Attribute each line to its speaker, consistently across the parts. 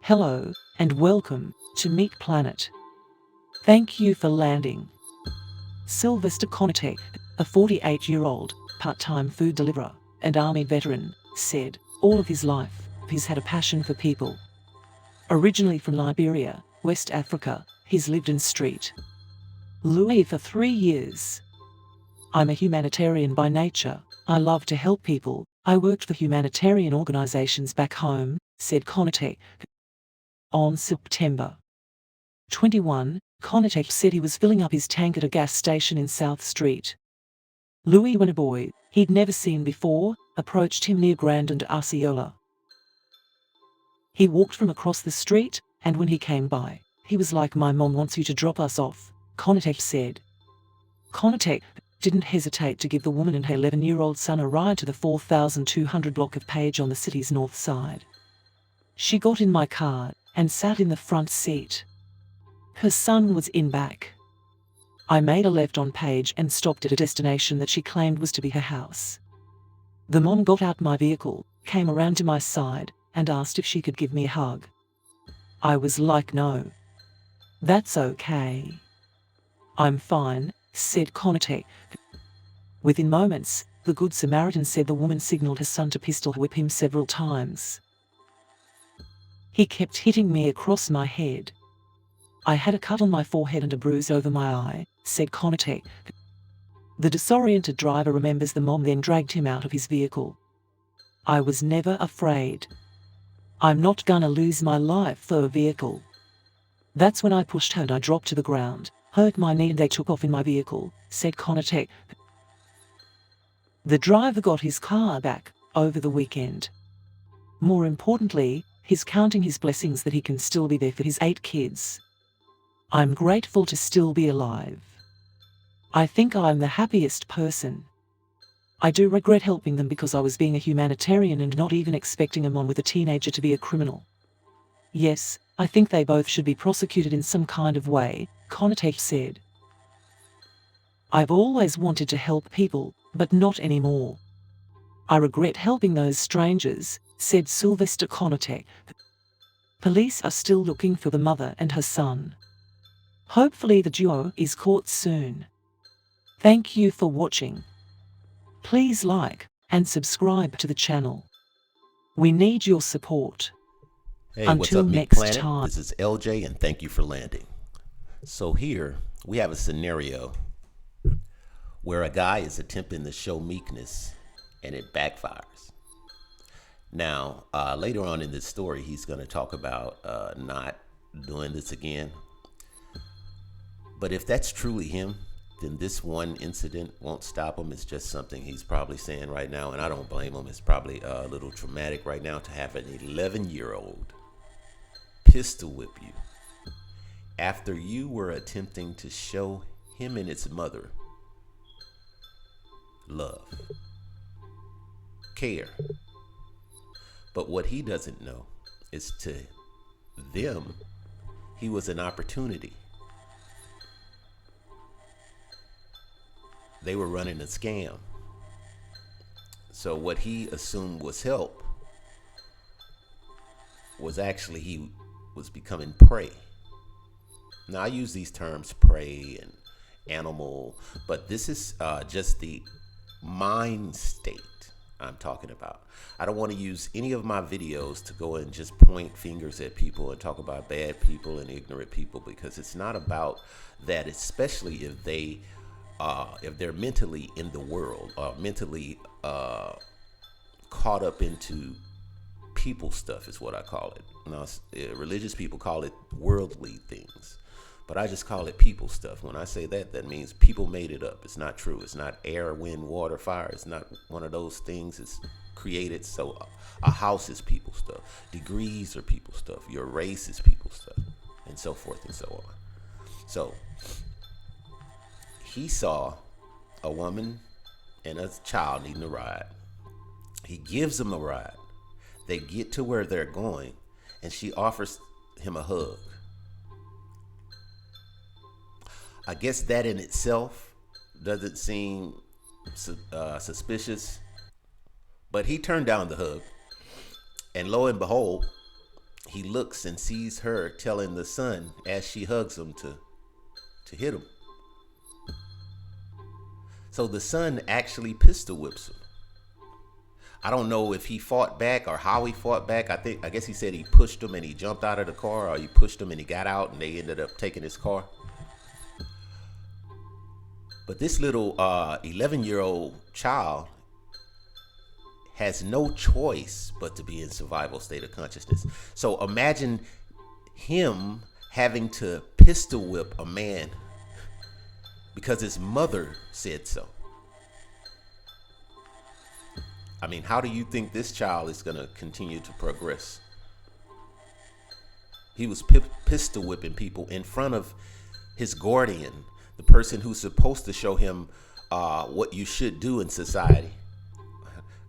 Speaker 1: Hello, and welcome to Meek Planet. Thank you for landing. Sylvester Konatek, a 48-year-old part-time food deliverer and Army veteran, said all of his life he's had a passion for people. Originally from Liberia, West Africa, he's lived in Street Louis for 3 years. I'm a humanitarian by nature. I love to help people. I worked for humanitarian organizations back home, said Konatek. On September 21, Konatek said he was filling up his tank at a gas station in South Street Louis when a boy he'd never seen before approached him near Grand and Osceola. He walked from across the street, and when he came by, he was like, "My mom wants you to drop us off," Konatek said. Konatek didn't hesitate to give the woman and her 11-year-old son a ride to the 4200 block of Page on the city's north side. She got in my car and sat in the front seat. Her son was in back. I made a left on Page and stopped at a destination that she claimed was to be her house. The mom got out my vehicle, came around to my side, and asked if she could give me a hug. I was like, "No. That's okay. I'm fine," said Konatek. Within moments, the Good Samaritan said the woman signaled her son to pistol whip him several times. "He kept hitting me across my head. I had a cut on my forehead and a bruise over my eye," said Konatek. The disoriented driver remembers the mom then dragged him out of his vehicle. "I was never afraid. I'm not gonna lose my life for a vehicle. That's when I pushed her and I dropped to the ground, hurt my knee and they took off in my vehicle," said Konatek. The driver got his car back over the weekend. More importantly, he's counting his blessings that he can still be there for his 8 kids. "I'm grateful to still be alive. I think I'm the happiest person. I do regret helping them because I was being a humanitarian and not even expecting a mom with a teenager to be a criminal. Yes, I think they both should be prosecuted in some kind of way," Konatek said. "I've always wanted to help people, but not anymore. I regret helping those strangers," said Sylvester Konatek. Police are still looking for the mother and her son. Hopefully the duo is caught soon. Thank you for watching. Please like and subscribe to the channel. We need your support.
Speaker 2: Hey,
Speaker 1: Until
Speaker 2: what's up, Meek
Speaker 1: next
Speaker 2: Planet?
Speaker 1: time.
Speaker 2: This is LJ, and thank you for landing. So here we have a scenario where a guy is attempting to show meekness, and it backfires. Now, later on in this story, he's going to talk about not doing this again. But if that's truly him, then this one incident won't stop him. It's just something he's probably saying right now, and I don't blame him. It's probably a little traumatic right now to have an 11-year-old pistol whip you after you were attempting to show him and his mother love, care. But what he doesn't know is to them, he was an opportunity. They were running a scam. So what he assumed was help was actually he was becoming prey. Now I use these terms prey and animal, but this is just the mind state I'm talking about. I don't want to use any of my videos to go and just point fingers at people and talk about bad people and ignorant people, because it's not about that, especially if they're mentally in the world or mentally caught up into people stuff is what I call it. Now, religious people call it worldly things, but I just call it people stuff. When I say that, that means people made it up. It's not true. It's not air, wind, water, fire. It's not one of those things. It's created. So a house is people stuff. Degrees are people stuff. Your race is people stuff, and so forth and so on. So he saw a woman and a child needing a ride. He gives them a ride. They get to where they're going, and she offers him a hug. I guess that in itself doesn't seem suspicious, but he turned down the hug. And lo and behold, he looks and sees her telling the son as she hugs him to hit him. So the son actually pistol whips him. I don't know if he fought back or how he fought back. I guess he said he pushed him and he jumped out of the car, or he pushed him and he got out and they ended up taking his car. But this little 11-year-old child has no choice but to be in survival state of consciousness. So imagine him having to pistol whip a man because his mother said so. I mean, how do you think this child is going to continue to progress? He was pistol whipping people in front of his guardian, the person who's supposed to show him what you should do in society.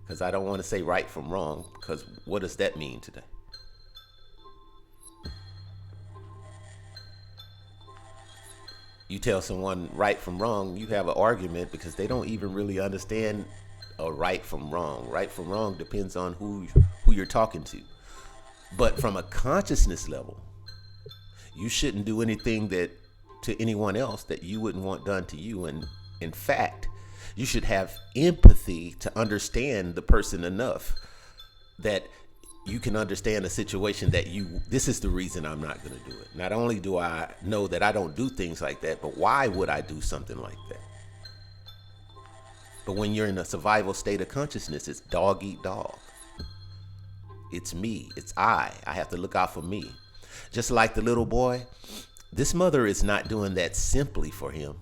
Speaker 2: Because I don't want to say right from wrong, because what does that mean today? You tell someone right from wrong, you have an argument because they don't even really understand a right from wrong. Right from wrong depends on who you're talking to. But from a consciousness level, you shouldn't do anything that to anyone else that you wouldn't want done to you. And in fact, you should have empathy to understand the person enough that you can understand a situation that this is the reason I'm not going to do it. Not only do I know that I don't do things like that, but why would I do something like that? But when you're in a survival state of consciousness, it's dog eat dog. It's me. It's I. I have to look out for me. Just like the little boy, this mother is not doing that simply for him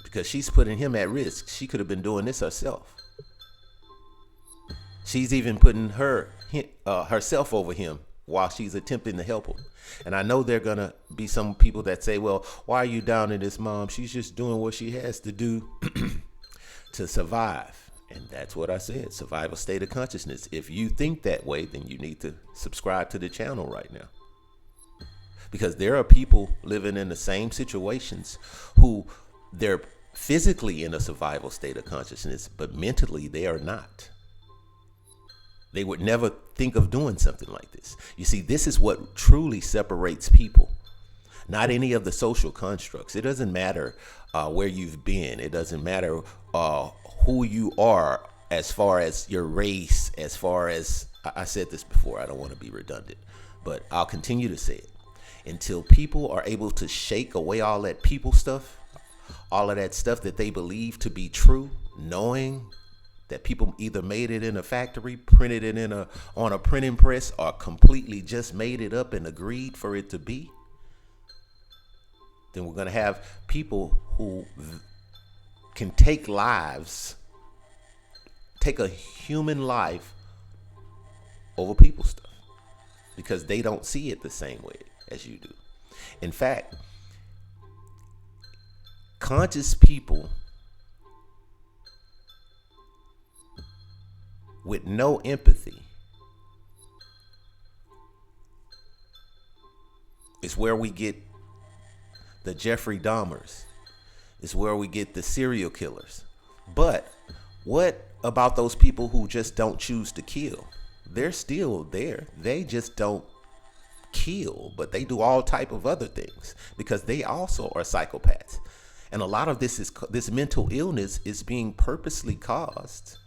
Speaker 2: because she's putting him at risk. She could have been doing this herself. She's even putting herself over him while she's attempting to help him. And I know there are going to be some people that say, well, why are you down in this, Mom? She's just doing what she has to do to survive. And that's what I said, survival state of consciousness. If you think that way, then you need to subscribe to the channel right now. Because there are people living in the same situations who they're physically in a survival state of consciousness, but mentally they are not. They would never think of doing something like this. You see, this is what truly separates people, not any of the social constructs. It doesn't matter where you've been. It doesn't matter who you are as far as your race, as far as, I said this before, I don't want to be redundant, but I'll continue to say it. Until people are able to shake away all that people stuff, all of that stuff that they believe to be true, knowing that people either made it in a factory, printed it on a printing press, or completely just made it up and agreed for it to be, then we're going to have people who can take lives, take a human life over people stuff because they don't see it the same way as you do. In fact, conscious people with no empathy is where we get the Jeffrey Dahmers. It's where we get the serial killers. But what about those people who just don't choose to kill? They're still there. They just don't kill, but they do all type of other things because they also are psychopaths. And a lot of this mental illness is being purposely caused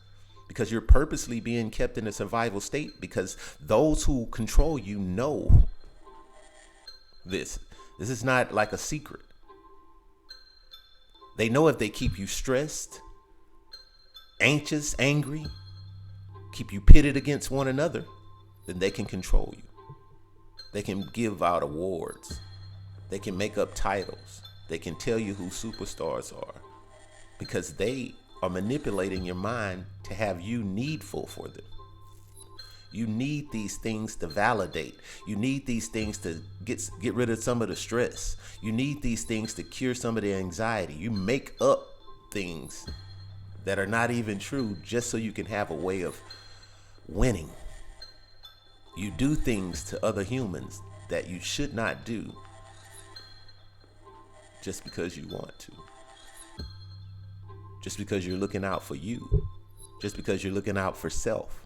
Speaker 2: because you're purposely being kept in a survival state because those who control you know this. This is not like a secret. They know if they keep you stressed, anxious, angry, keep you pitted against one another, then they can control you. They can give out awards. They can make up titles. They can tell you who superstars are because they are manipulating your mind to have you needful for them. You need these things to validate. You need these things to get rid of some of the stress. You need these things to cure some of the anxiety. You make up things that are not even true just so you can have a way of winning. You do things to other humans that you should not do just because you want to. Just because you're looking out for you. Just because you're looking out for self.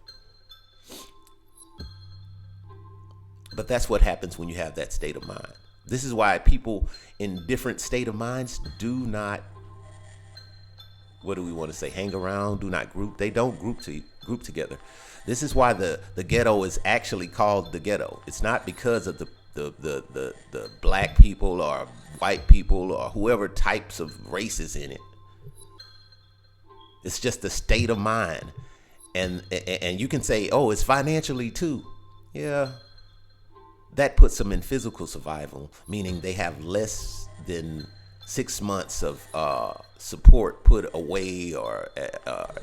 Speaker 2: But that's what happens when you have that state of mind. This is why people in different state of minds do not, what do we want to say, hang around, do not group. They don't group together. This is why the ghetto is actually called the ghetto. It's not because of the black people or white people or whoever types of races in it. It's just the state of mind. And you can say, oh, it's financially too. Yeah. That puts them in physical survival, meaning they have less than 6 months of support put away, or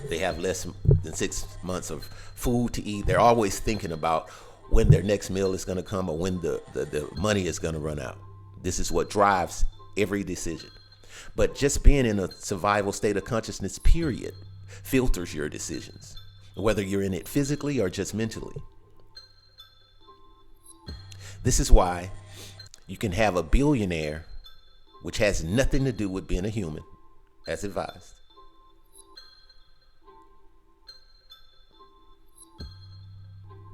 Speaker 2: they have less than 6 months of food to eat. They're always thinking about when their next meal is going to come or when the money is going to run out. This is what drives every decision. But just being in a survival state of consciousness, period, filters your decisions, whether you're in it physically or just mentally. This is why you can have a billionaire, which has nothing to do with being a human, as advised,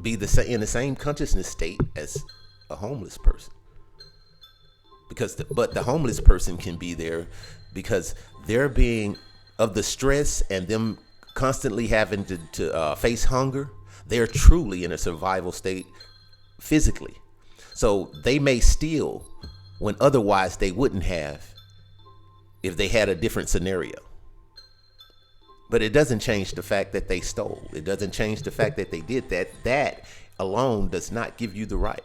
Speaker 2: be in the same consciousness state as a homeless person. But the homeless person can be there because they're being of the stress and them constantly having to face hunger. They're truly in a survival state physically. So they may steal when otherwise they wouldn't have if they had a different scenario. But it doesn't change the fact that they stole. It doesn't change the fact that they did that. That alone does not give you the right.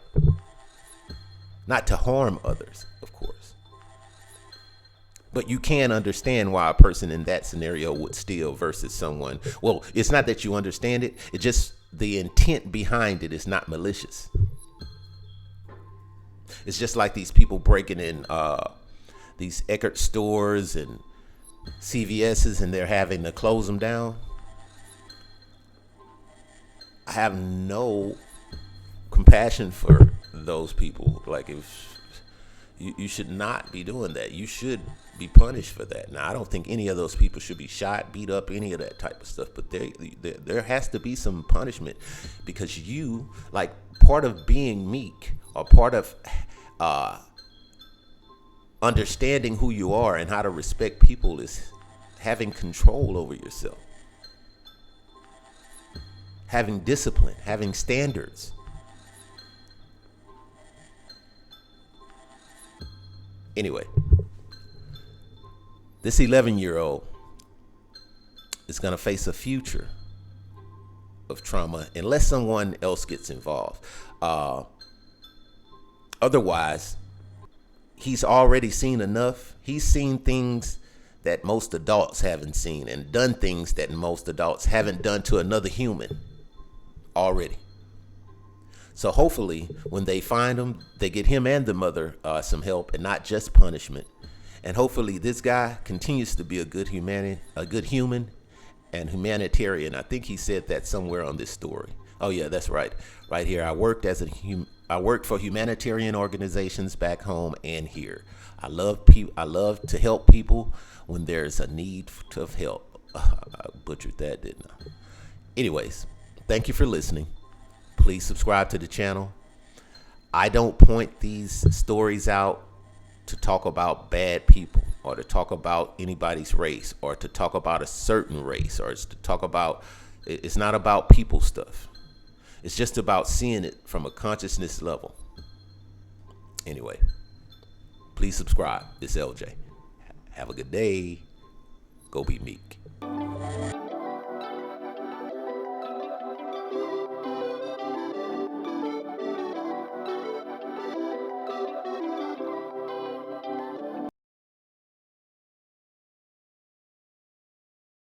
Speaker 2: Not to harm others, of course. But you can understand why a person in that scenario would steal versus someone. Well, it's not that you understand it. It's just the intent behind it is not malicious. It's just like these people breaking in these Eckerd stores and CVS's, and they're having to close them down. I have no compassion for those people. Like, if you should not be doing that. You should be punished for that. Now, I don't think any of those people should be shot, beat up, any of that type of stuff. But there has to be some punishment, because you, like, part of being meek, or part of understanding who you are and how to respect people, is having control over yourself, having discipline, having standards. Anyway, this 11-year-old is going to face a future of trauma unless someone else gets involved. Otherwise, he's already seen enough. He's seen things that most adults haven't seen, and done things that most adults haven't done to another human already. So hopefully when they find him, they get him and the mother some help and not just punishment. And hopefully this guy continues to be a good human and humanitarian. I think he said that somewhere on this story. Oh yeah, that's right. Right here. I worked for humanitarian organizations back home and here. I love to help people when there's a need of help. I butchered that, didn't I? Anyways, thank you for listening. Please subscribe to the channel. I don't point these stories out to talk about bad people, or to talk about anybody's race, or to talk about a certain race, or it's not about people stuff. It's just about seeing it from a consciousness level. Anyway, please subscribe. It's LJ. Have a good day. Go be meek.